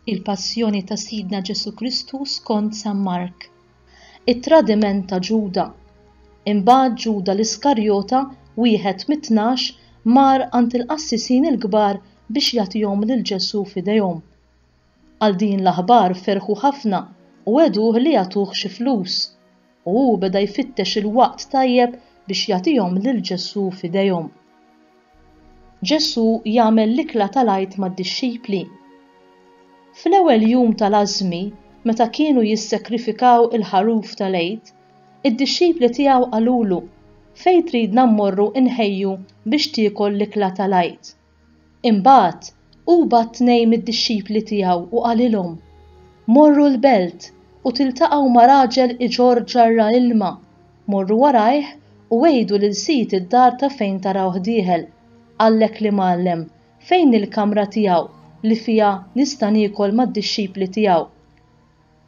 Il-passjoni ta' Sidna Ġesu Kristu skont San Mark. It-tradiment ta' Ġuda. Imbagħad Ġuda l-Iskarjota, wieħed mit-tnax, mar għand il-qassisin il-kbar biex jagħtihom lil Ġesu f'idejhom. Għal din l-aħbar ferħu ħafna u għeduh li jagħtuh xi flus, u hu beda jfittex il-waqt tajjeb biex jagħtihom lil Ġesu f'idejhom. Ġesu jagħmel l-ikla tal-għid mad-dixxipli. Fl-ewwel jum tal-għażmi, meta kienu jissakrifikaw il-ħaruf tal-għid, id-dixxipli tiegħu qalulu: fejn tridna mmorru nħejju biex tiekol l-ikla tal-għid. Imbagħad hu bat tnejn mid-dixxipli tiegħu u qalilhom: morru l-belt u tiltaqgħu ma' raġel iġorr ġarra ilma, morru warajh u għejdu lil sit id-dar ta' fejn tarawh dieħel, għallek li Mgħallem, fejn il-kamra tiegħu li fiha nista' niekol mad-dixxipli tiegħu.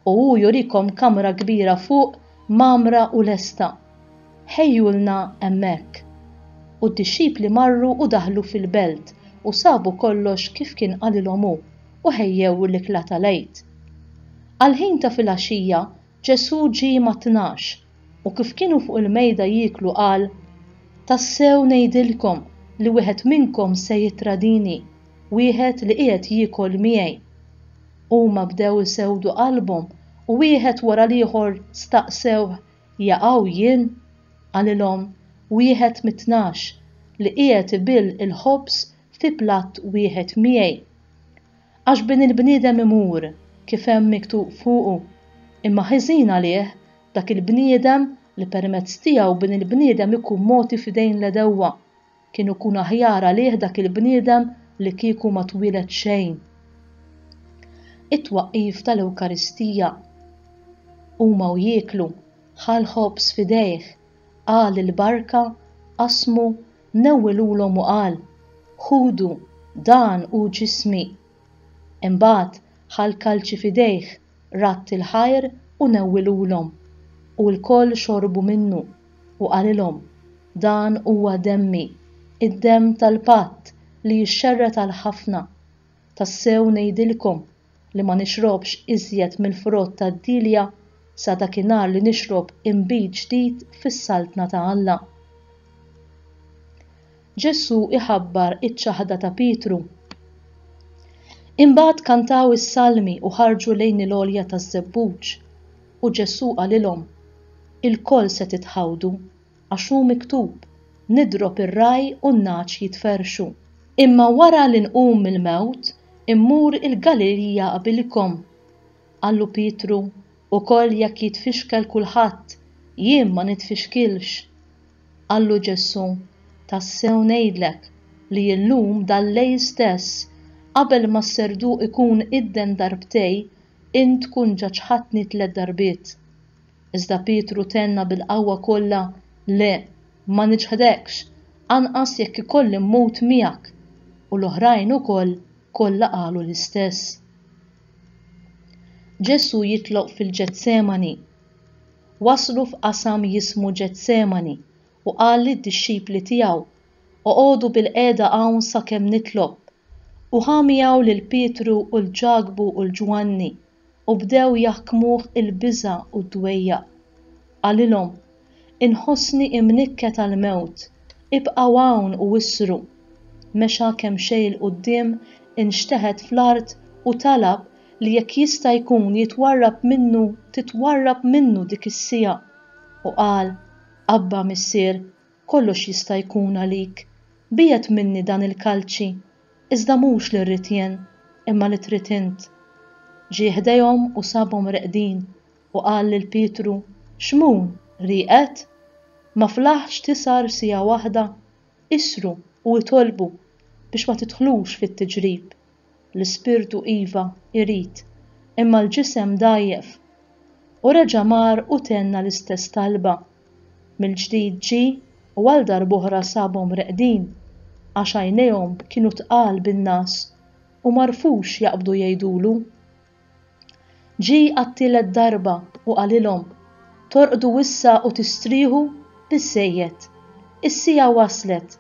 U hu jurikom kamra kbira fuq mamra u lesta. Ħejjulna hemmhekk. U d-dixxipli marru u daħlu fil-belt u sabu kollox kif kien qalilhom hu u ħejjew l-ikla tal-għid. Għal-ħin ta' filgħaxija Ġesu ġie mat-tnax u kif kienu fuq il-mejda jieklu qal: tassew ngħidilkom li wieħed minnkom se jitradini, wieħed li qiegħed jiekol miegħi. Huma bdew isewdu qalbhom u wieħed wara l-ieħor staqsew: jaqgħu jien? Qalilhom: wieħed mit-tnax li qiegħed ibil il-ħobż fi platt wieħed miegħi. Għax bin il-bniedem imur kif hemm miktub fuqu, imma ħiżin għalih dak il-bniedem li permezz tiegħu bin il-bniedem ikun mogħti f'idejn l-għedewwa. Kien ikun aħjar għalih dak il-bniedem li kieku ma twieled xejn. It-twaqqif tal-Ewkaristija. Huma u jieklu, ħal ħobż f'idejh, qal il-barka, qasmu, newwilulhom u qal: ħudu, dan hu ġismi. Imbagħad ħal kalċi f'idejh, ratt il-ħajr u newwilulhom, u l-koll xorbu minnu u qalilhom: dan huwa demmi, id-demm tal-patt li jixxerret għal ħafna. Tassew ngħidilkom li ma nixrobx iżjed mill-frott tad-dilja sa dakinhar li nixrob inbit ġdid fis-saltna ta' Alla. Ġesu iħabbar iċ-ċaħda ta' Pietru. Imbagħad kantaw is-salmi u ħarġu lejn il-għolja taż-żebbuġ u Ġesu qalilhom: il-koll se titħawdu għax hu miktub: nidrob ir-raj u n-naċ jitferxu. Imma wara li nqum mill-mewt immur il-Galilija qabilkom. Qallu Pietru: ukoll jekk jitfixkel kulħadd, jien ma nitfixkilx. Qallu Ġesu: tassew ngħidlek li llum dal-lejl stess, qabel ma s-serduq ikun idden darbtej, int tkun ġaġħadni 3 darbiet. Iżda Pietru tenna bil-qawwa kollha: le, ma niġħdekx, anqas jekk ikolli mmut miegħek, u l-oħrajn ukoll kollha qalu l-istess. Ġesu jitloq fil-Ġetsemani. Waslu f'qasam jismu Ġetsemani u qal lid-dixxipli tiegħu: oqgħodu bil-qiegħda hawn sakemm nitlob. U ħa miegħu lil Pietru u l-Ġagbu u l-Ġwanni u bdew jaħkmuh il-biża' u d-dwejjaq. Qalilhom: inħossni imnikket tal-mewt, ibqgħu hawn u wissru. Mexa kemm xejn il quddiem, inxteħed fl-art u talab li jekk jista' jkun titwarrab minnu dik is-siegħa u qal: Abba Missier, kollox jista' jkun għalik, biegħed minni dan il-kalċi, iżda mhux li rrid jien, imma li trid int. Ġie ħdejhom u sabhom reqdin u qal lil Pietru: x'mun, rieqed? Ma flaħx tisar siegħa waħda? Isru u itolbu biex ma tidħlux fit-tiġrib. L-ispirtu iva irid, imma l-ġisem dgħajjef. U reġa' mar u tenna l-istess talba. Mill-ġdid ġie u għal darb'oħra sabhom reqdin għax għajnejhom kienu tqal bin-nas u marfux jaqbdu jgħidulu. Ġie għat-tielet darba u qalilhom: torqdu issa u tistrieħu biżżejjed. Is-siegħa waslet,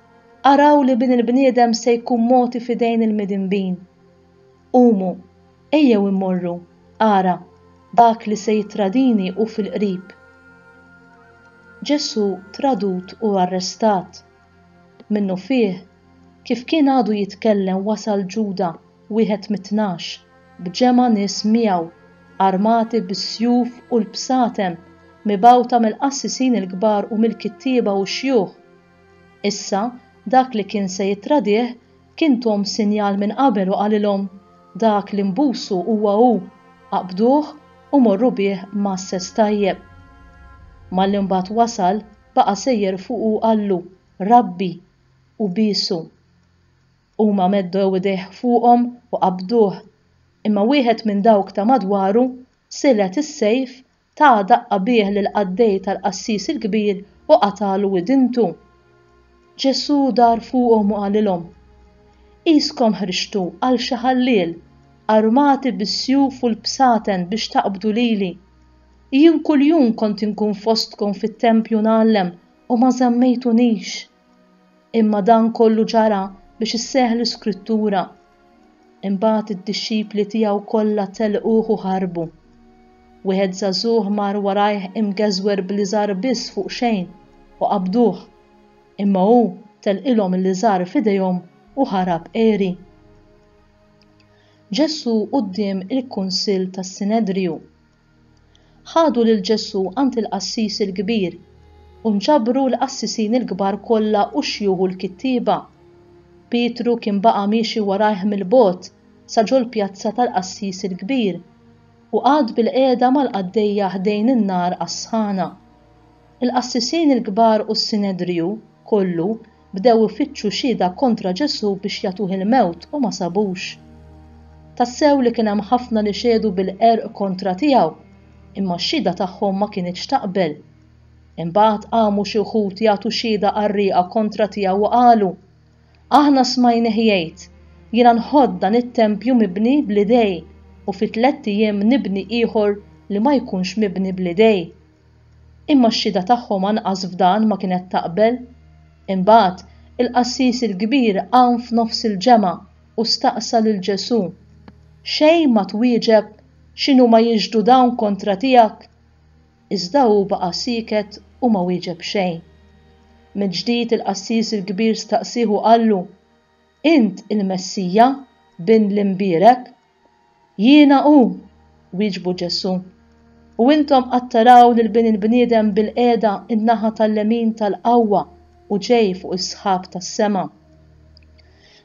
araw li bin il-bniedem se jkun mogħti f'idejn il-midinbin. Qumu, ejjew immorru, ara, dak li se jitradini u fil-qrib. Ġesu tradut u arrestat. Minnu fih, kif kien għadu jitkellem wasal Ġuda, wieħed mit-12, b'ġema' nies miegħu, armati bis-sjuf u l-bsatem, mibgħuta mill-qassisin il-kbar u mill-kittieba u x-xjuħ. Issa, dak li kien se jitradih kien tom sinjal minn qabel u qalilhom dak li mbusu huwa hu, qabduh u morru bih mas-sess tajjeb. Malli mbagħad wasal baqa' sejjer fuqu qallu, Rabbi, u bisu. Huma meddew idejh fuqhom u qabduh, imma wieħed minn dawk ta' madwaru silet is-sejf ta' daqqa bih lill-qaddej tal-qassis il-kbir u qatalu idintu. Ġesu dar fuqhom u qalilhom: Qiskom ħriġtu għal xi ħalliel, armati bis-sjuf u l-bsaten biex taqbdu lili. Jien kuljum kont inkun fostkom fit-tempju nagħallem u ma żammejtunix. Imma dan kollu ġara biex isseħħ l-Iskrittura. Imbagħad id-dixxipli tiegħu kollha telquh u ħarbu. Wieħed żagħżugħ mar warajh imgeżwer bl-iżgħar biss fuq xejn u qabduh, imma hu telqilhom l-iżgħar f'idejhom u ħarab qieri. Ġesu quddiem il-Kunsill tas-Sinedriju. Ħadu lil Ġesu għand il-qassis il-kbir u nġabru l-qassisin il-kbar kollha u xjuħu l-kittieba. Pietru kien baqa' miexi warajh mill-bogħod sa ġol pjazza tal-qassis il-kbir u qgħad bil-qiegħda mal-qaddejja ħdejn in-nar għas-sħana. Il-qassisin il-kbar u s-Sinedriju kollu bdew ifittxu xhieda kontra Ġesu biex jagħtuh il-mewt u ma sabux. Tassew li kien hemm ħafna li xedu bil-qerq kontra tiegħu, imma x-xhieda tagħhom ma kinitx taqbel. Imbagħad qamu xi wħud jagħtu xhieda qarrieqa kontra tiegħu u qalu: Aħna smajnih jgħid, jiena nħodd dan it-tempju mibni bl-idej u fi 3 ijiem nibni ieħor li ma jkunx mibni bl-idej. Imma x-xhieda tagħhom anqas f'dan ma kienet taqbel. Imbagħad il-qassis il-kbir qam f'nofs il-ġemgħa u staqsa lil Ġesu: Xejn ma twieġeb x'inhu ma jiġdu dawn kontra tiegħek? Iżda hu baqa' siket u ma wieġeb xejn. Mill-ġdid il-qassis il-kbir staqsih u qallu: Int il-Messija bin l-imbierek? Jiena hu, wieġbu Ġesu. U intom qed taraw lil bin il-bniedem bil-qiegħda in-naħa tal-lemin tal-qawwa u ġej fuq is-sħab tas-sema.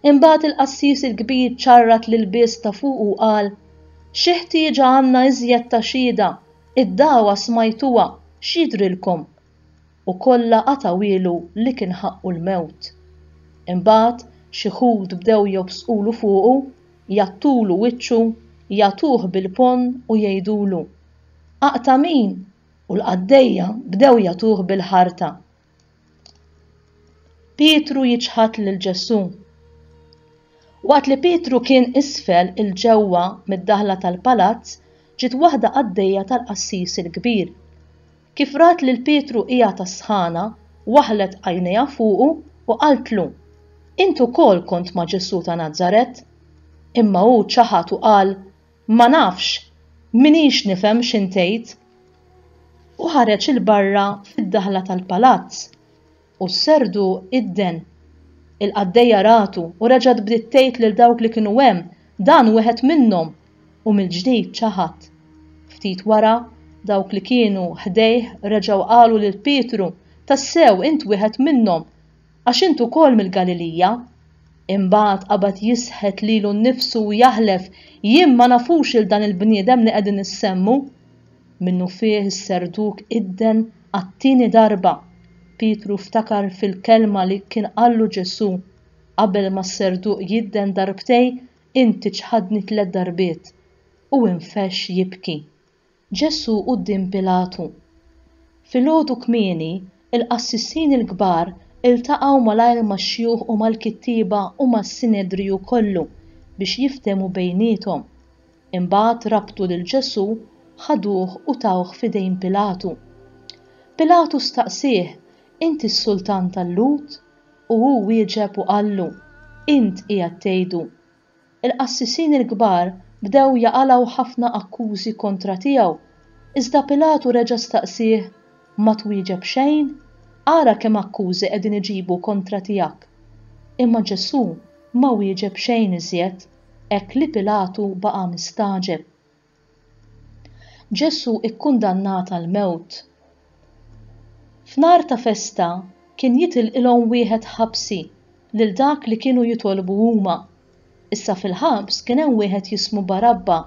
Imbagħad il-qassis il-kbir ċarrat lil bies ta' fuq u qal: Xi ħtieġa għandna iżjed ta' xhieda, id-dgħwa smajtuha, x'jidrilkom? U kollha qatawilu li kien ħaqqu l-mewt. Imbagħad xi ħud bdew jobsqulu fuqu, jattulu wiċċu, jagħtuh bil-pon u jgħidulu: Aqta' min? U l-qaddejja bdew jagħtuh bil-ħarta. Pietru jiġħad lil Ġesu. Waqt li Pietru kien isfel il-ġewwa mid-daħla tal-palazz, ġiet waħda qaddejja tal-qassis il-kbir. Kif rat lil Pietru qiegħed tas-sħana, waħlet għajnejha fuqu u qaltlu: Int ukoll kont ma' Ġesu ta' Nażaret? Imma hu ċaħad u qal: Ma nafx, minix nifhem x'intejt. U ħareġ il-barra fid-daħla tal-palazz u s-serdu idden. Il-qaddejja ratu u reġgħet bdiet tgħid lil dawk li kienu hemm dan wieħed minnhom u mill-ġdid ċaħad. Ftit wara dawk li kienu ħdejh reġgħu qalu lil Pietru: Tassew int wieħed minnhom għax int ukoll mill-Galilija. Imbagħad qabad jisħet lilu nnifsu u jaħlef: Jien ma nafux il dan il-bniedem li qegħdin issemmu. Minnu fih is-serduk idden għat-tieni darba. Pietru ftakar fil-kelma li kien qallu Ġesu: Qabel ma s-serduq jidden darbtej, inti ċħadni 3 darbiet. U infex jibki. Ġesu quddiem Pilatu. Filgħodu kmieni il-qassisin il-kbar iltaqgħu malajr max-xjuħ u mal-kittieba u mas-Sinedriju kollu biex jiftehmu bejniethom. Imbagħad rabtu lil Ġesu, ħaduh u tawh f'idejn Pilatu. Pilatu staqsih: Inti s-sultan tal-Lud? U hu wieġeb u qallu: Int qiegħed tgħidu. Il-qassisin il-kbar bdew jaqalgħu ħafna akkużi kontra tiegħu, iżda Pilatu reġa' staqsih, ma twieġeb xejn? Ara kemm akkużi qegħdin iġibu kontra tiegħek. Imma Ġesu ma wieġeb xejn iżjed, hekk li Pilatu baqa' mistaġeb. Ġesu ikkundannat għal mewt. F'nar ta' festa kien jitilqilhom wieħed ħabsi lil dak li kienu jitolbu huma. Issa fil-ħabs kien hemm wieħed jismu Barabba,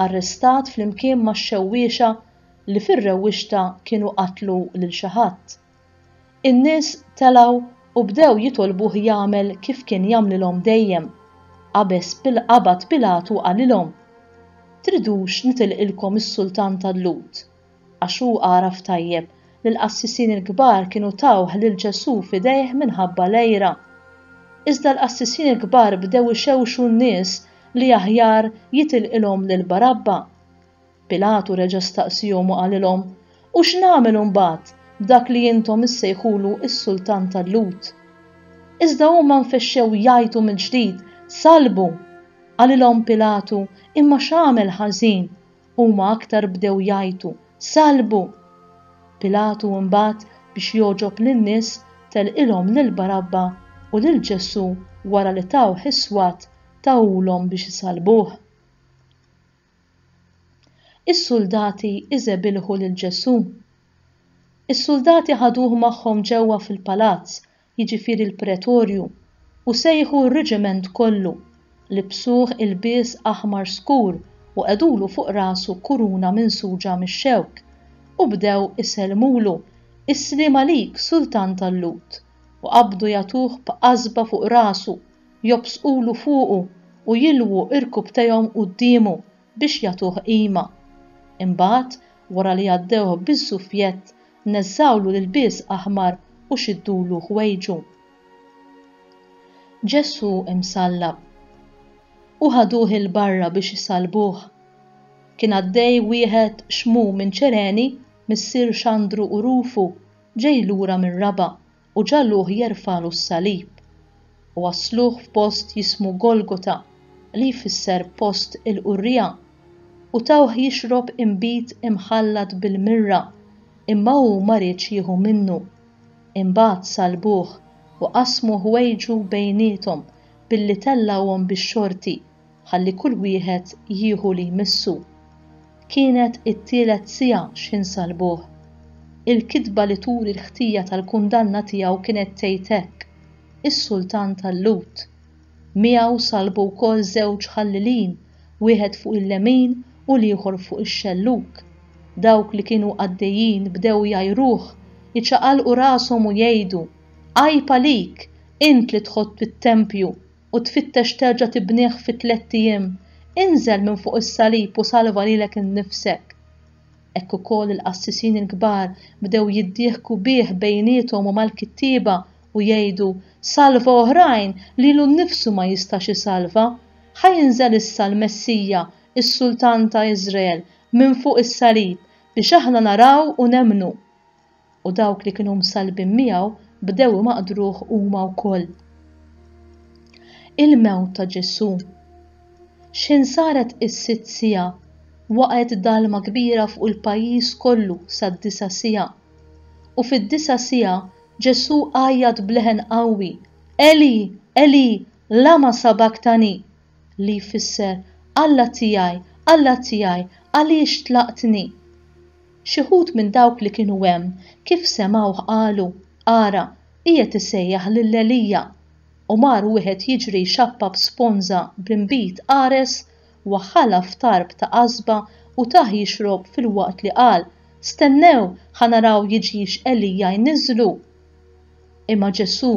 arrestat flimkien max-xewwiexa li fir-rewwixta kienu qatlu lil xi ħadd. In-nies telgħu u bdew jitolbuh jagħmel kif kien jagħmlilhom dejjem. Qabad Pilatu qalilhom: Tridux nitilqilkom is-Sultan tal-Lut, għax hu għaraf tajjeb li l-qassissin il-kbar kienu tawh lil Ġesu f'idejh minħabba lejra. Iżda l-qassissin il-kbar bdew ixewxu n-nies li aħjar jitilqilhom lil Barabba. Pilatu reġa' staqsihom u qalilhom: U x'nagħmel imbagħad b'dak li intom issejħulu is-Sultan tal-Lut? Iżda huma nfexxew jgħidu mill-ġdid: Salbu! Qalilhom Pilatu: Imma x'għamel ħażin? Huma aktar bdew jgħidu: Salbu! Pilatu mbagħad biex joġob lin-nies telqilhom lil Barabba u lil Ġesu wara li tawh is-swat tawulhom biex isalbuh. Is-suldati iżebilħu lil Ġesu. Is-suldati ħaduh magħhom ġewwa fil-palazz, jiġifieri l-pretorju, u sejħu r-reġiment kollu, libsuh ilbies aħmar skur u qedulu fuq rasu kuruna minsuġa mix-xewk, u bdew isellmulu: Islim għalik, Sultan tal-Lut, u qabdu jagħtuh b'qasba fuq rasu, jobsqulu fuqu u jilwu irkub tejhom qudiemu biex jagħtuh qima. Imbagħad wara li għaddewh biż-żuffjett neżżawlu l-ilbies aħmar u xiddulu ħwejġu. Ġesu imsallab u ħaduh il-barra biex isalbuh. Kien għaddej wieħed xmum minn Ċereni missier Xandru u Rufu ġej lura mir-Raba u ġalluh jerfalu s-salib. Wassluh f'post jismu Golgota li jfisser post il-qurrija u tawh jixrob imbit imħallat bil-mirra, imma hu ma rridx jieħu minnu. Imbagħad salbuh u qasmu ħwejġu bejniethom billi tellawhom bix-xorti ħalli kull wieħed jieħu li jmissu. Kienet it-tielet siegħa x'insalbuh. Il-kitba li turi l-ħtija tal-kundanna tiegħu kienet tgħid hekk: Is-Sultan tal-Lut. Miegħu salbu wkoll żewġ ħallilin, wieħed fuq il-lemin u l-ieħor fuq ix-xelluk. Dawk li kienu għaddejjin bdew jgħajruh, jiċċaqalqu rashom u jgħidu: Għajb għalik, int li tħodd fit-tempju u tfittex terġa' tibnieh fi 3 ijiem, inżel minn fuq is-salib u salva lilek innifsek. Hekk ukoll il-qassisin il-kbar bdew jiddieħku bih bejniethom u mal-kittieba u jgħidu: Salva oħrajn li lilu nnifsu ma jistax isalva, ħajinżel issa l-Messija, is-Sultan ta' Iżrael, minn fuq is-salib biex aħna naraw u nemnu. U dawk li kienu msalbin miegħu bdew maqdruh huma wkoll. Il-mewt ta' Ġesu. X'insaret is-6 siegħa waqgħet dalma kbira fuq il-pajjiż kollu sad-9 siegħa. U fid-9 siegħa Ġesu għajjad bleħen qawwi: Eli, Eli, lama sabaktani, li jfisser: Alla tiegħi, għaliex tlaqtni. Xi ħud minn dawk li kienu hemm kif semgħuh qalu: Ara, qiegħed isejjaħ lil Elija. U mar wieħed jiġri xappab sponża b'imbit qares u ħala f'tarb ta' qasba u taħ jixrob filwaqt li qal: Stennew ħanaraw jiġix Elija jniżlu. Imma Ġesu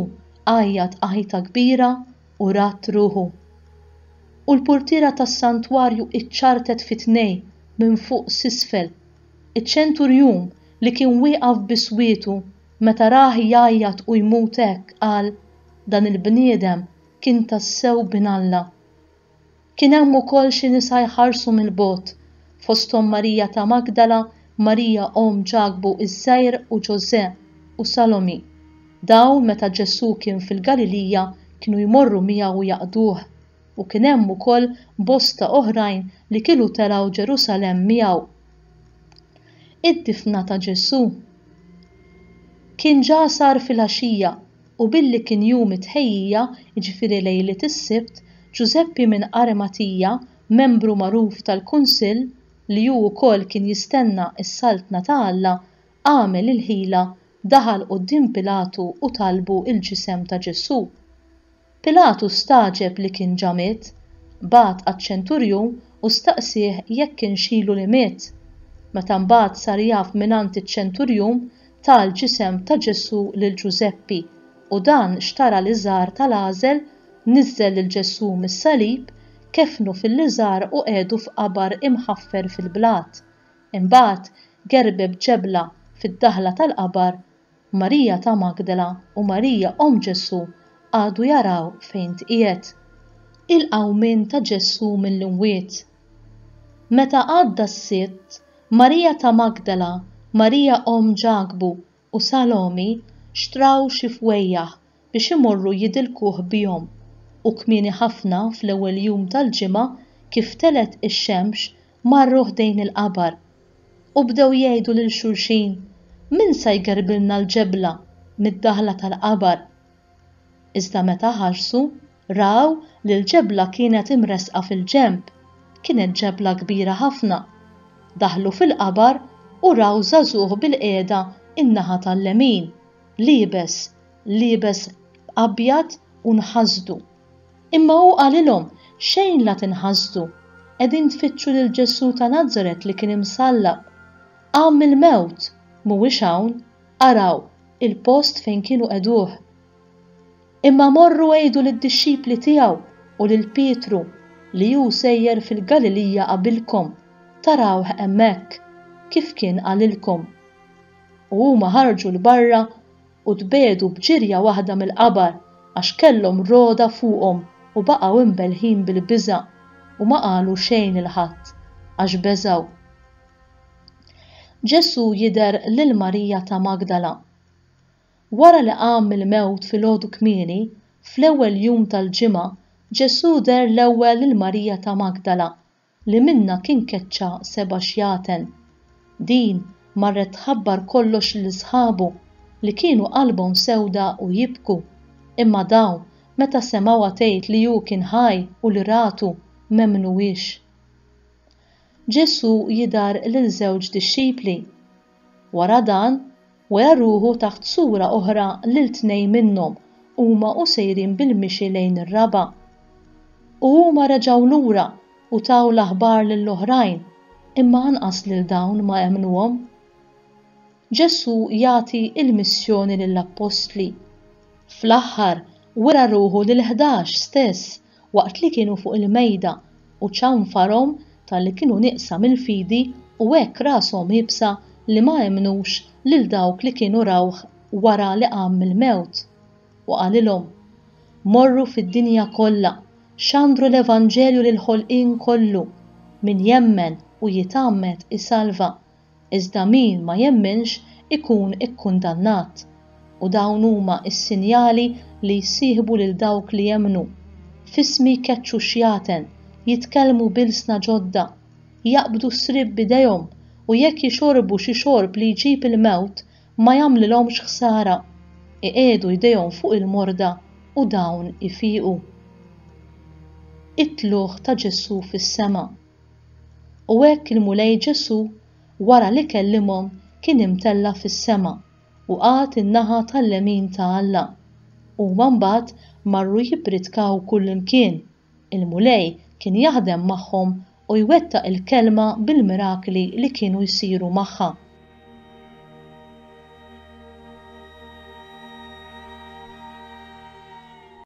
għajjad qajta kbira u rat ruħu. U l-purtiera tas-santwarju iċċartet fit-2 minn fuq s'isfel. Iċ-ċenturjun li kien wieqaf biswietu meta rah jgħajjad u jmut hekk qal: Dan il-bniedem kien tassew binalla. Kien hemm ukoll xi nisa jħarsu mill-bogħod, fosthom Marija ta' Magdala, Marija om Ġagbu iż-Żgħir u Ġosè u Salomi. Dawn meta Ġesu kien fil-Galilija kienu jmorru miegħu jaqduh u kien hemm ukoll bosta oħrajn li kienu telgħu Ġerusalemm miegħu. Id-difna ta' Ġesu kien ġa sar fil-għaxija u billi kien jum it-tħejjija, jiġifieri lejlet is-Sibt, Giuseppi minn Arimatija, membru magħruf tal-Kunsill li hu wkoll kien jistenna s-saltna ta' Alla, għamel il-ħila daħal quddiem Pilatu u talbu il-ġisem ta' Ġesu. Pilatu staġeb li kien ġa miet, bagħat għaċ-ċenturjun u staqsih jekk kien xielu li miet. Meta mbagħad sar jaf mingħand iċ-ċenturjun tal ġisem ta' Ġesu lil Giuseppi u dan xtara l-iżgħar tal-għażel, niżżel lil Ġesu mis-salib, kefnu fil-liżgħar u qiegħdu f'qabar imħaffer fil-blat. Imbagħad gerbeb ġebla fid-daħla tal-qabar, Marija ta' Magdala u Marija Omm Ġesu għadu jaraw fejn tqiegħed. Il-qawmien ta' Ġesu mill-imwiet. Meta għadda s-sitt, Marija ta' Magdala, Marija Omm Ġakbu u Salomi xtraw xi fwejjaħ biex imorru jidilkuh bihom u kmieni ħafna fl-ewwel jum tal-ġimgħa kif telet ix-xemx marru ħdejn il-qabar u bdew jgħidu lil xulxin min se jgerbilna l-ġebla mid-daħla tal-qabar. Iżda meta ħarsu raw li l-ġebla kienet imresqa fil-ġenb, kienet ġebla kbira ħafna. Daħlu fil-qabar u raw żagħżugħ bil-qiegħda in-naħa tal-lemin, liebes abjad u nħażdu. Imma hu qalilhom xejn la tinħażdu, qegħdin tfittxu lil Ġesu ta' Nażaret li kien imsallab. Qam mill-mewt, mhuwiex hawn, araw il-post fejn kienu qegħduh. Imma morru għejdu lid-dixxipli tiegħu u lil Pietru li hu sejjer fil-Galilija qabilkom, tarawh hemmhekk kif kien qalilkom. U huma ħarġu l-barra u tbedu bġirja waħda mill-qabar għax kellhom roda fuqhom u baqgħu imbelħin bil-biża' u ma qalu xejn il ħadd għax beżgħu. Ġesu jidher lil Marija ta' Magdala. Wara li qam mill-mewt filgħodu kmieni, fl-ewwel jum tal-ġimgħa, Ġesu der l-ewwel lil Marija ta' Magdala li minnha kien keċċa 7 xjaten. Din marret tħabbar kollox lil sħabu li kienu qalbhom sewda u jibku, imma dawn meta semgħuha tgħid li hu kien ħaj u li ratu m'emmnuhiex. Ġesu jidher lil żewġ dixxipli. Wara dan wera ruħu taħt sura oħra lil 2 minnhom huma u sejrin bil-mixi lejn ir-raba'. U huma reġgħu lura u taw l-aħbar lill-oħrajn, imma anqas lil dawn ma emnuhom. Ġesu jagħti il-missjoni lill-Apostli. Fl-aħħar wera ruħu lil-11 stess waqt li kienu fuq il-mejda u ċanfarhom tal-li kienu nieqsa mill-fidi u hekk rashom ħibsa li ma emnux lil dawk li kienu rawh wara li qam mill-mewt. U qalilhom: morru fid-dinja kollha, xandru l-Evanġelju lil ħolqien kollu, min jemmen u jitammet isalva, iżda min ma jemminx ikun ikkundannat. U dawn huma s-sinjali li jsieħbu lil dawk li jemmnu. Fismi jkeċċu xjaten, jitkellmu bilsna ġodda, jaqbdu s-srib b'idejhom u jekk jixorbu xi xorb li jġib il-mewt ma jagħmlilhomx ħsara, iqiegħdu jdejhom fuq il-morda u dawn ifiequ. It-tluħ ta' Ġesu fis-sema. U hekk il-mulej Ġesu wara li kellimhom kien imtella fis-sema u qagħad in-naħa tal-lemin ta' Alla. Huma mbagħad marru jippritkaw kullimkien. Il-mulej kien jaħdem magħhom u jwettaq il-kelma bil-mirakli li kienu jsiru magħha.